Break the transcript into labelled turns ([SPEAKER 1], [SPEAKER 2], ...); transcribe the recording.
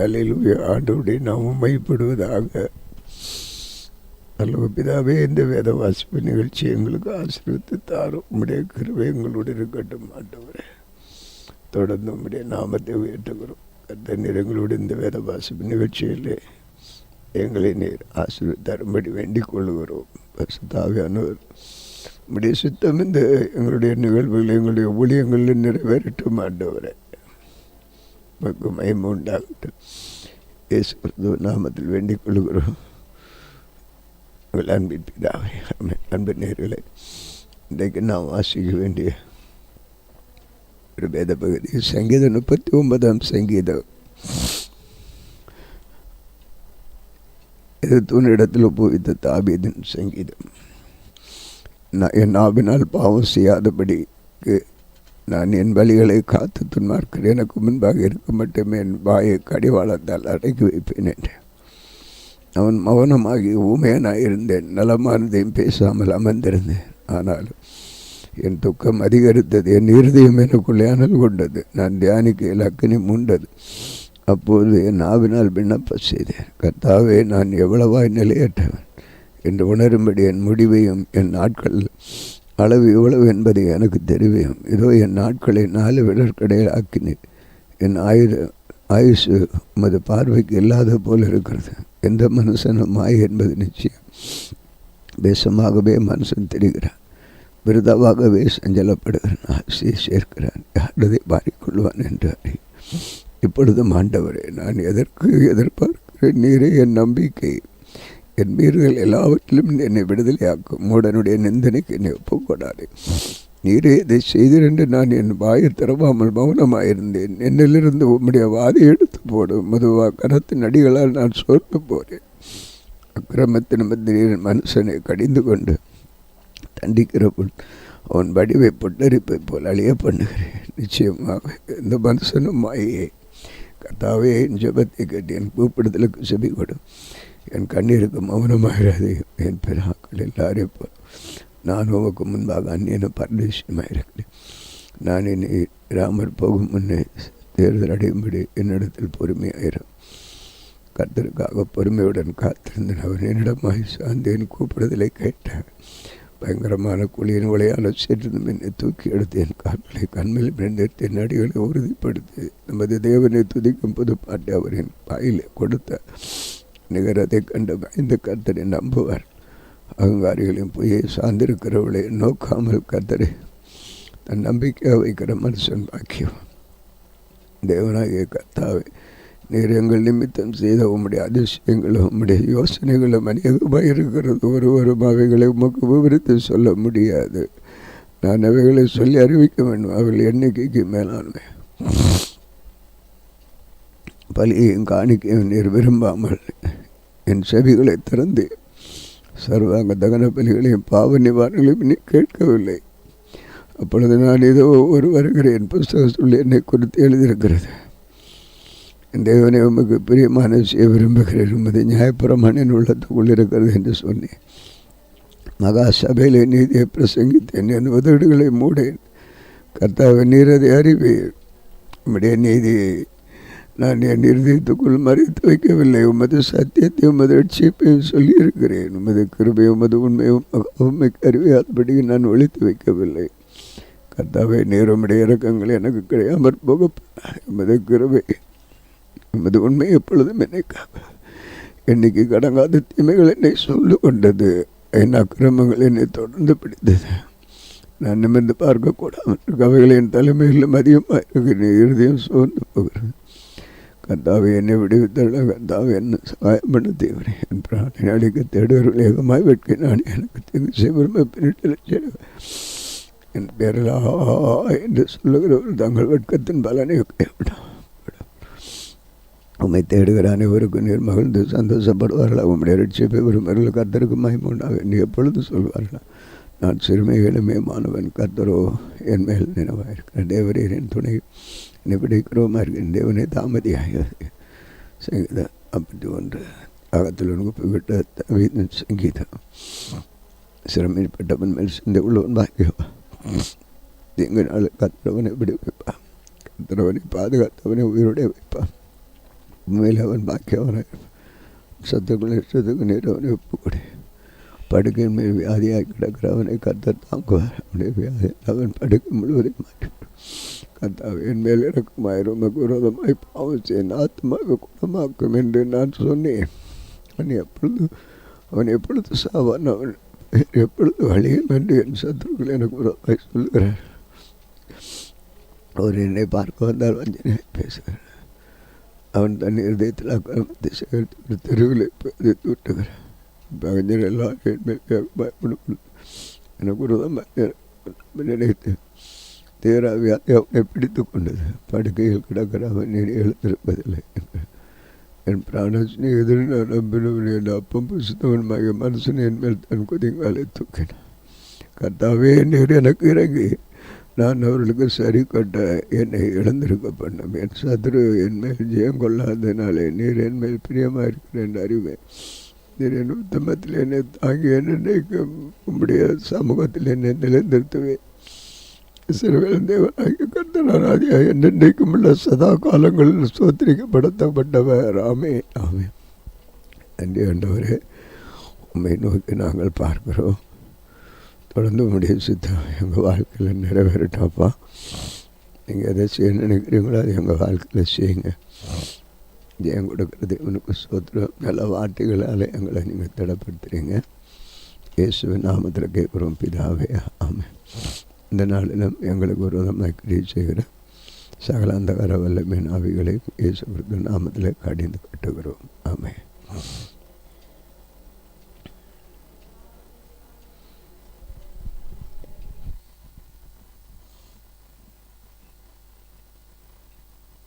[SPEAKER 1] அல்லேலூயா. ஆண்டவருடைய நாமம் மைப்படுவதாக. அல்ல பிதாவே, இந்த வேத வாசிப்பு நிகழ்ச்சி எங்களுக்கு ஆசீர்வதித்து தாரும். உம்முடைய கிருபை எங்களோடு இருக்கட்டும். ஆண்டவரே, தொடர்ந்து உம்முடைய நாமத்தை உயர்த்துகிறோம். கர்த்தர் எங்களோடு இந்த வேத வாசிப்பு நிகழ்ச்சியிலே எங்களை நீர் ஆசீர்வதித்தரும்படி வேண்டிக் கொள்ளுகிறோம். பரிசுத்தாவியானவர் உம்முடைய சுத்தம் இந்த எங்களுடைய நிகழ்வுகள் எங்களுடைய ஊழியங்களில் நிறைவேறட்டும். ஆண்டவரே, உமக்கு மகிமை உண்டாகட்டும். இயேசு கிறிஸ்துவ நாமத்தில் வேண்டிக் கொள்கிறோம். அன்பின் பிதாவே, அன்பு நேயர்களே, இன்றைக்கு நாம் வாசிக்க வேண்டிய ஒரு வேத பகுதி சங்கீதம் 39ஆம் சங்கீதம். இது தூணிடத்தில் ஒப்புவித்த தாவீதின் சங்கீதம். என் நாவினால் பாவம் செய்யாதபடிக்கு நான் என் வழிகளை காத்து துன்மார்க்கிறேன். எனக்கு முன்பாக இருக்க மட்டுமே என் வாயை கடிவாளத்தால் அடக்கி வைப்பேன் என்றேன். அவன் மௌனமாகி ஊமையனாயிருந்தேன், நலமானதையும் பேசாமல் அமர்ந்திருந்தேன். ஆனாலும் என் துக்கம் அதிகரித்தது, என் இருதயம் எனக்குள்ளே அனல் கொண்டது, நான் தியானிக்கையில் அக்கினி மூண்டது. அப்போது என் நாவினால் விண்ணப்பம் செய்தேன், கர்த்தாவே, நான் எவ்வளவாய் நிலையற்றவன் என்று உணரும்படி என் முடிவையும் என் நாட்கள் அளவு எவ்வளவு என்பதை எனக்கு தெரிவியும். இதோ என் நாட்களை 4 விரற்கடையில் ஆக்கினேன். என் ஆயுசு உமது பார்வைக்கு இல்லாத போல் இருக்கிறது. எந்த மனுஷனும் மாய் என்பது நிச்சயம். பேசமாகவே மனுஷன் தெரிகிறான், விருதாவாகவே சஞ்சலப்படுகிறான், ஆசையை சேர்க்கிறான், யாரதை மாறிக்கொள்வான் என்று அறி. இப்பொழுதும் ஆண்டவரே, நான் எதற்கு எதிர்பார்க்கிறேன்? நீரே என் நம்பிக்கை. என் மீறுகள் எல்லாவற்றிலும் என்னை விடுதலையாக்கும். மூடனுடைய நிந்தனைக்கு என்னை ஒப்புக்கொடாதே. நீரே இதை செய்திரண்டு நான் என் வாயை திறவாமல் மௌனமாயிருந்தேன். என்னிலிருந்து உம்முடைய வாதை எடுத்து போடும். மதுவா கரத்தின் அடிகளால் நான் சோர்ந்து போகிறேன். அக்கிரமத்தின் மத்தியில் மனுஷனை கடிந்து கொண்டு தண்டிக்கிறபோல் அவன் வடிவை பொட்டரிப்பை போல் அழிய பண்ணுகிறேன். நிச்சயமாக எந்த மனுஷனும் மாயே. கர்த்தாவே, என் ஜெபத்தை கேட்டு என் கூப்பிடுதலுக்கு செவி கொடும். என் கண்ணீருக்கு மௌனமாகிறது. என் பிறாக்கள் எல்லாரையும் போல் நான் உமக்கு முன்பாக அந்நியனும் பரதேசியமாக இருக்கிறேன். நான் இனி ராமர் போகும் முன்னே தேர்தல் அடையும்படி என்னிடத்தில் பொறுமையாயிரும். கர்த்தருக்காக பொறுமையுடன் காத்திருந்தேன். அவர் என்னிடமாய் சார்ந்தேன், கூப்பிடுதலை கேட்டேன். பயங்கரமான குழியின் உளையான சேர்ந்து என்னை தூக்கி எடுத்து என் கால்களை கண்மையில் நிறுத்தி என் அடிகளை உறுதிப்படுத்தி நமது தேவனை துதிக்கும் புது பாட்டை அவர் என் வாயிலே கொடுத்த நிகரத்தை கண்டு பயந்து கர்த்தரை நம்புவார். அகங்காரிகளையும் பொய்யை சார்ந்திருக்கிறவளை நோக்காமல் கர்த்தரை தன் நம்பிக்கையாக வைக்கிற மனுஷன் பாக்கியம். தேவனாகிய கர்த்தாவே, நீர் எங்கள் நிமித்தம் செய்த உம்முடைய அதிசயங்களும் உம்முடைய யோசனைகளும் அநேகமாக இருக்கிறது. ஒருவரும் அவைகளை உமக்கு விவரித்து சொல்ல முடியாது. நான் அவைகளை சொல்லி அறிவிக்க வேண்டும். அவர்கள் எண்ணிக்கைக்கு மேலானவை. பலியையும் காணிக்கையும் நீர் விரும்பாமல் என் செவிகளை திறந்து சர்வாங்க தகன பலிகளையும் பாவ நிவாரணங்களையும் நீ கேட்கவில்லை. அப்பொழுது நான் இதோ ஒரு வருகிறேன், புஸ்தகம் சொல்லி என்னை குறித்து எழுதியிருக்கிறது. என் தேவனை உமக்கு பிரியமான செய்ய விரும்புகிறேன். உமது நியாயப்பிரமாணம் உள்ளத்துக்குள் இருக்கிறது என்று சொன்னேன். மகா சபையிலே நீதியை பிரசங்கித்தேன், என் உதடுகளை மூடேன். கர்த்தாவை, நீர் அதை அறிவீர். உம்முடைய நீதியை நான் என் இருதயத்துக்குள் மறைத்து வைக்கவில்லை. உமது சத்தியத்தை உமது ரட்சிப்பையும் சொல்லியிருக்கிறேன். உமது கிருபையும் உமது உண்மையும் உண்மைக்கு அறிவியாதபடி நான் ஒழித்து வைக்கவில்லை. கர்த்தாவே, நீர் உம்முடைய இரக்கங்கள் எனக்கு கிடையாமற் போக உமது கிருபை உமது உண்மை எப்பொழுதும் என்னைக்காக என்னைக்கு கடங்காத தீமைகள் என்னை சொல்லு கொண்டது. என் அக்கிரமங்கள் என்னை தொடர்ந்து பிடித்தது. நான் நிமிர்ந்து பார்க்கக்கூடாமல் அவைகளை என் தலைமையில் அதிகமாக இருக்கிறேன். இருதயம் சோர்ந்து போகிறேன். கர்த்தாவை, என்னை விடுவித்தள்ள. கர்த்தாவை, என்ன சகாயம் பண்ண தேவனே. என் பிராணனை அடிக்க தேடுவர்கள் ஏகமாய் வெட்கை நான் எனக்கு தீங்கு செய்வருமை பின்னிட்டு என் பேரலா என்று சொல்லுகிறவர்கள் தங்கள் வெட்கத்தின் பலனை கைவிடாம். உம்மை தேடுகிற அனைவருக்கும் நீர் மகிழ்ந்து சந்தோஷப்படுவார்களா? உம்முடைய ரட்சிப்பை விரும்புவர்கள் கர்த்தருக்கு மகிமை உண்டாக என்று எப்பொழுது சொல்வார்களா? நான் சிறுமைகளுமே மாணவன், கர்த்தரோ என் மேல் நினைவாயிருக்கிறேன். தேவரீர் என் துணை, என்னை பிடிக்கிறோமா இருக்கிறேன். தேவனே தாமதியாக சங்கீதம் 51 அகத்தில் ஒன்று விட்ட சங்கீதம். சிரமப்பட்டவன் மேல் சிந்தை உள்ளவன் பாக்கியவா. தீங்கு நாள் கர்த்தரவனை விடுவிப்பான். கர்த்தரவனை பாதுகாத்தவனை உயிரோட வைப்பான். உண்மையில் அவன் பாக்கியவனாக சத்துக்கள் இஷ்டத்துக்கு நீர் அவனை ஒப்புக்கொடு. படுக்கையின் மேல் வியாதியாக கிடக்கிற அவனை கர்த்தர் தாங்குவார். அவனுடைய வியாதி அவன் படுக்கை முழுவதையும் மாற்றி கர்த்தாவே என் மேல் இறக்குமாயிரும். உமக்கு விரோதமாய் பாவம் செய்ய ஆத்மாவை குணமாக்கும் என்று நான் சொன்னேன். அவன் எப்பொழுது சாவான், அவன் எப்பொழுது வழியும் என்று என் சத்துருக்கள் எனக்கு விரோதமாய் சொல்லுகிறார். அவர் என்னை பார்க்க வந்தால் வஞ்சனையாக பேசுகிறார். அவன் தன் இருதயத்தில் அக்கிரமத்தை சேர்த்து தெருவில் விட்டுகிறான். பகஞ்சர் எல்லாரும் என் மேல் பயப்படும் எனக்கு விரோதமாக நினைத்து தேராவியாதி அவனை பிடித்து கொண்டது. படுக்கையில் கிடக்கிற அவன் எழுந்திருப்பதில்லை. என் பிராண சிநேகிதன் நான் நம்பினவன் என் அப்பம் புசித்தவனுமாகிய மனுஷன் என் மேல் தன் குதிங்காலை தூக்கினான். கர்த்தாவே நீர் எனக்கு இறங்கி நான் அவர்களுக்கு சரி கட்ட என்னை இழந்திருக்க பண்ணம். என் சத்துரு என் மேல் ஜெயம் கொள்ளாததினாலே நீர் என் மேல் பிரியமாக இருக்கிற என்று அறிவேன். நீர் என் உத்தமத்தில் என்னை தாங்கி என்னைக்கும் உம்முடைய சமூகத்தில் என்னை நிலைநிறுத்துவேன். இஸ்ரவேலின் தேவனாகிய கர்த்தர் ஆதியாக என்னென்றைக்கும் உள்ள சதா காலங்களில் சோத்திரிக்கப்படத்தப்பட்டவர். ஆமே ஆமே. நன்றி ஆண்டவரே, உம்மை நோக்கி நாங்கள் பார்க்கிறோம். தொடர்ந்து உம்முடைய சித்தம் எங்கள் வாழ்க்கையில் நிறைவேறட்டாப்பா. நீங்கள் எதை செய்ய நினைக்கிறீங்களோ அது எங்கள் வாழ்க்கையில் செய்யுங்க. ஜெயம் கொடுக்கறது இவனுக்கு சோத்திரம். நல்ல வார்த்தைகளால் எங்களை நீங்கள் திடப்படுத்துகிறீங்க. இயேசுவின் நாமத்தில் கேட்குறோம் பிதாவே, ஆமென். இந்த நாளிலும் எங்களுக்கு விரோதமாக கிரியை செய்கிற சகல அந்தகார வல்லமையின் ஆவிகளையும் இயேசு நாமத்தில் கடிந்து கட்டுகிறோம். ஆமென்.